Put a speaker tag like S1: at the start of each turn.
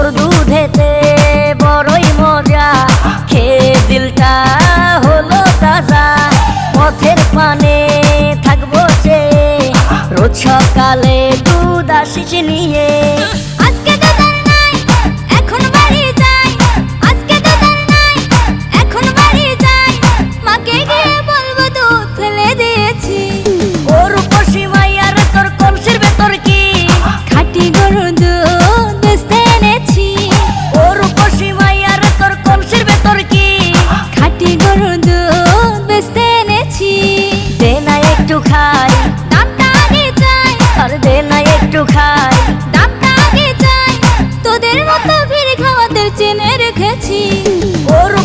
S1: গরুর দুধেতে বড়ই মজা, খেয়ে দিলটা হলো তাজা। পথের পানে থাকবো চেয়ে, রোজ সকালে দুধ আসিস নিয়ে।
S2: আজকে দুধ আর নাই, এখন বাড়ি যাই। আজকে দুধ আর নাই, এখন বাড়ি যাই। মাকে গিয়ে বলবো দুধ ফেলে দিয়েছি।
S1: গরু পশি মাইয়ার তোর কলসির ভেতর কি?
S2: খাঁটি গরুর দুধ বেচতে এনেছি।
S1: গরু পশি মাইয়ার তোর কলসির ভেতর কি?
S2: খাঁটি গরুর দুধ বেচতে এনেছি।
S1: দে না একটু খাই,
S2: দামটা আগে চাই।
S1: আর দে না একটু খাই।
S2: দামটা আগে চাই। তোদের মতো ভিড় খাওয়াদের চেনে রেখেছি।
S1: গরু